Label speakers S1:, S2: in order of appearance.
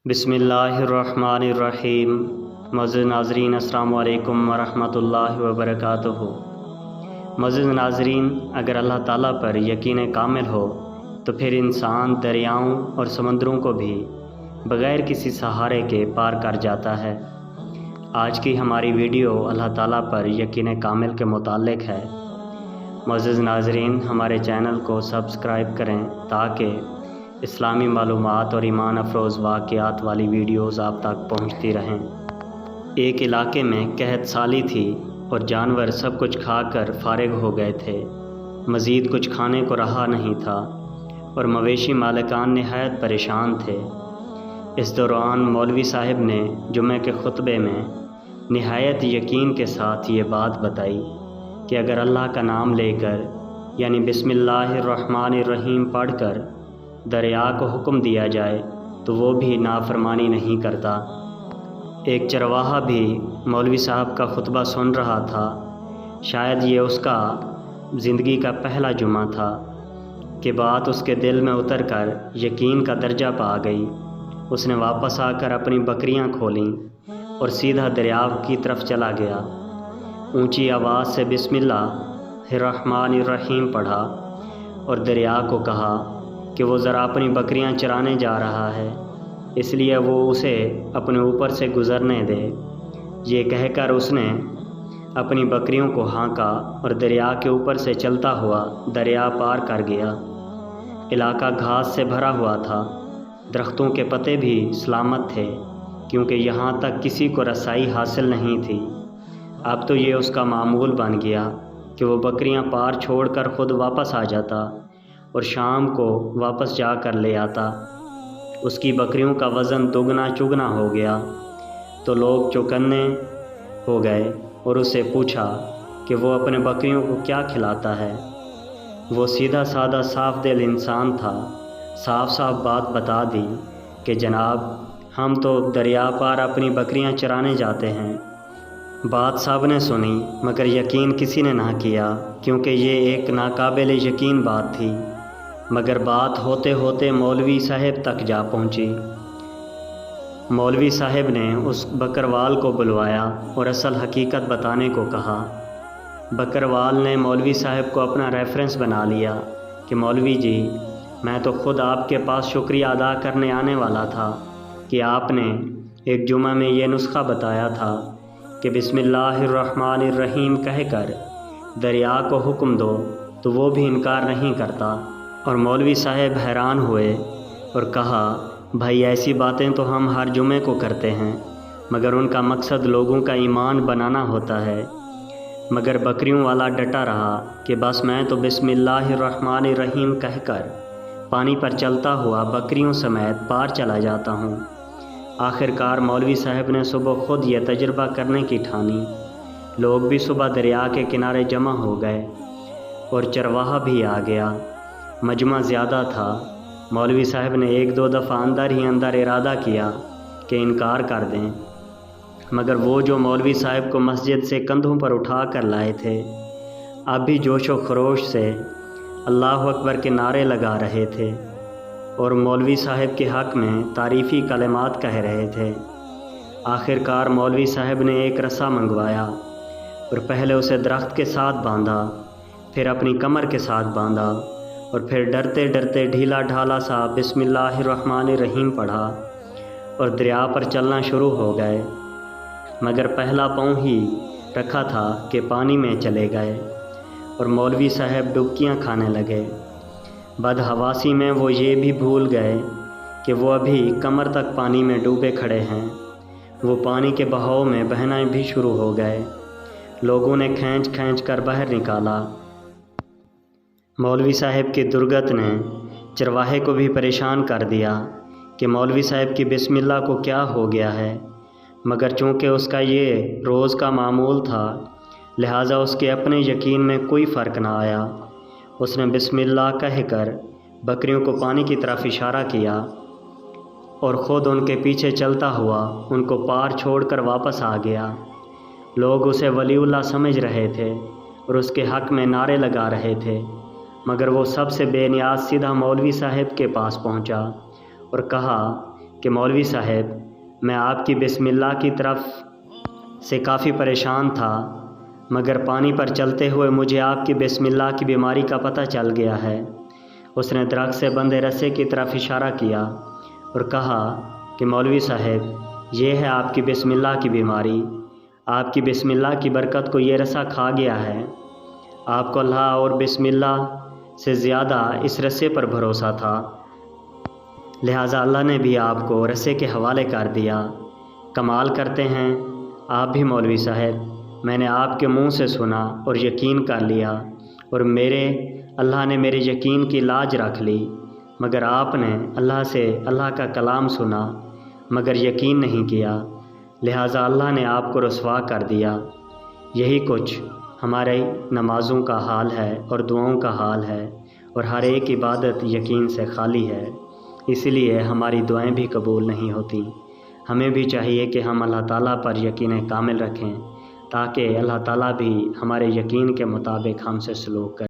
S1: बिस्मिल्लाहिर्रहमानिर्रहीम। मौजूद नाज़रीन अस्सलामु अलैकुम वरहमतुल्लाहि वबरकातुहू। मौजूद नाज़रीन, अगर अल्लाह ताला पर यकीन कामिल हो तो फिर इंसान दरियाओं और समुद्रों को भी बग़ैर किसी सहारे के पार कर जाता है। आज की हमारी वीडियो अल्लाह ताला पर यकीन कामिल के मुताल्लिक़ है। मौजूद नाज़रीन, हमारे चैनल को सब्सक्राइब करें ताकि इस्लामी मालूमात और ईमान अफरोज़ वाक़यात वाली वीडियोज़ आप तक पहुँचती रहें। एक इलाके में कहत साली थी और जानवर सब कुछ खाकर फारिग हो गए थे। मज़ीद कुछ खाने को रहा नहीं था और मवेशी मालिकान निहायत परेशान थे। इस दौरान मौलवी साहब ने जुम्मे के खुतबे में निहायत यकीन के साथ ये बात बताई कि अगर अल्लाह का नाम लेकर यानी बिस्मिल्लाहिर्रहमानिर्रहीम पढ़कर दरिया को हुक्म दिया जाए तो वो भी नाफरमानी नहीं करता। एक चरवाहा भी मौलवी साहब का खुतबा सुन रहा था। शायद ये उसका ज़िंदगी का पहला जुमा था कि बात उसके दिल में उतर कर यकीन का दर्जा पा गई। उसने वापस आकर अपनी बकरियां खोलीं और सीधा दरिया की तरफ चला गया। ऊंची आवाज़ से बिस्मिल्लाहिर्रहमानिर्रहीम पढ़ा और दरिया को कहा कि वो ज़रा अपनी बकरियां चराने जा रहा है, इसलिए वो उसे अपने ऊपर से गुज़रने दे। ये कहकर उसने अपनी बकरियों को हाँका और दरिया के ऊपर से चलता हुआ दरिया पार कर गया। इलाका घास से भरा हुआ था। दरख्तों के पत्ते भी सलामत थे क्योंकि यहाँ तक किसी को रसाई हासिल नहीं थी। अब तो ये उसका मामूल बन गया कि वो बकरियाँ पार छोड़कर ख़ुद वापस आ जाता और शाम को वापस जा कर ले आता। उसकी बकरियों का वज़न दुगना चुगना हो गया तो लोग चौकन्ने हो गए और उससे पूछा कि वो अपने बकरियों को क्या खिलाता है। वो सीधा साधा साफ दिल इंसान था। साफ साफ बात बता दी कि जनाब, हम तो दरिया पार अपनी बकरियां चराने जाते हैं। बात सब ने सुनी मगर यकीन किसी ने ना किया क्योंकि ये एक नाकाबिल यकीन बात थी। मगर बात होते होते मौलवी साहब तक जा पहुंची। मौलवी साहब ने उस बकरवाल को बुलवाया और असल हकीकत बताने को कहा। बकरवाल ने मौलवी साहब को अपना रेफरेंस बना लिया कि मौलवी जी, मैं तो ख़ुद आपके पास शुक्रिया अदा करने आने वाला था कि आपने एक जुमा में ये नुस्खा बताया था कि बिस्मिल्लाहिर्रहमानिर्रहीम कहकर दरिया को हुक्म दो तो वो भी इनकार नहीं करता। और मौलवी साहब हैरान हुए और कहा, भाई ऐसी बातें तो हम हर जुमे को करते हैं मगर उनका मकसद लोगों का ईमान बनाना होता है। मगर बकरियों वाला डटा रहा कि बस मैं तो बिस्मिल्लाहिर्रहमानिर्रहीम कहकर पानी पर चलता हुआ बकरियों समेत पार चला जाता हूँ। आखिरकार मौलवी साहब ने सुबह ख़ुद यह तजुर्बा करने की ठानी। लोग भी सुबह दरिया के किनारे जमा हो गए और चरवाहा भी आ गया। मजमा ज़्यादा था। मौलवी साहब ने एक दो दफ़ा अंदर ही अंदर इरादा किया कि इनकार कर दें, मगर वो जो मौलवी साहब को मस्जिद से कंधों पर उठा कर लाए थे अब भी जोश व खरोश से अल्लाह अकबर के नारे लगा रहे थे और मौलवी साहब के हक़ में तारीफ़ी कलिमात कह रहे थे। आखिरकार मौलवी साहब ने एक रस्सा मंगवाया और पहले उसे दरख्त के साथ बांधा, फिर अपनी कमर के साथ बांधा और फिर डरते डरते ढीला ढाला सा बिस्मिल्लाहिर्रहमानिर्रहीम पढ़ा और दरिया पर चलना शुरू हो गए। मगर पहला पाँव ही रखा था कि पानी में चले गए और मौलवी साहब डुबकियां खाने लगे। बदहवासी में वो ये भी भूल गए कि वो अभी कमर तक पानी में डूबे खड़े हैं। वो पानी के बहाव में बहना भी शुरू हो गए। लोगों ने खींच खींच कर बाहर निकाला। मौलवी साहब की दुर्गत ने चरवाहे को भी परेशान कर दिया कि मौलवी साहब की बिस्मिल्लाह को क्या हो गया है। मगर चूँकि उसका ये रोज़ का मामूल था लिहाजा उसके अपने यकीन में कोई फ़र्क ना आया। उसने बिस्मिल्लाह कहकर बकरियों को पानी की तरफ इशारा किया और ख़ुद उनके पीछे चलता हुआ उनको पार छोड़कर वापस आ गया। लोग उसे वलीउल्लाह समझ रहे थे और उसके हक़ में नारे लगा रहे थे, मगर वो सबसे बेनियाज सीधा मौलवी साहब के पास पहुंचा और कहा کہ مولوی صاحب میں آپ کی بسم اللہ کی طرف سے کافی پریشان تھا، مگر پانی پر چلتے ہوئے مجھے آپ کی بسم اللہ کی بیماری کا پتہ چل گیا ہے۔ اس نے درخت سے بندھے رسے کی طرف اشارہ کیا اور کہا کہ مولوی صاحب یہ ہے آپ کی بسم اللہ کی بیماری، آپ کی بسم اللہ کی برکت کو یہ رسا کھا گیا ہے۔ آپ کو اللہ اور بسم اللہ سے زیادہ اس رسے پر بھروسہ تھا، لہٰذا اللہ نے بھی آپ کو رسے کے حوالے کر دیا۔ کمال کرتے ہیں آپ بھی مولوی صاحب، میں نے آپ کے منہ سے سنا اور یقین کر لیا، اور اللہ نے میرے یقین کی لاج رکھ لی، مگر آپ نے اللہ کا کلام سنا مگر یقین نہیں کیا، لہٰذا اللہ نے آپ کو رسوا کر دیا۔ یہی کچھ ہمارے نمازوں کا حال ہے اور دعاؤں کا حال ہے، اور ہر ایک عبادت یقین سے خالی ہے، اس لیے ہماری دعائیں بھی قبول نہیں ہوتی۔ ہمیں بھی چاہیے کہ ہم اللہ تعالیٰ پر یقین کامل رکھیں، تاکہ اللہ تعالیٰ بھی ہمارے یقین کے مطابق ہم سے سلوک کرے۔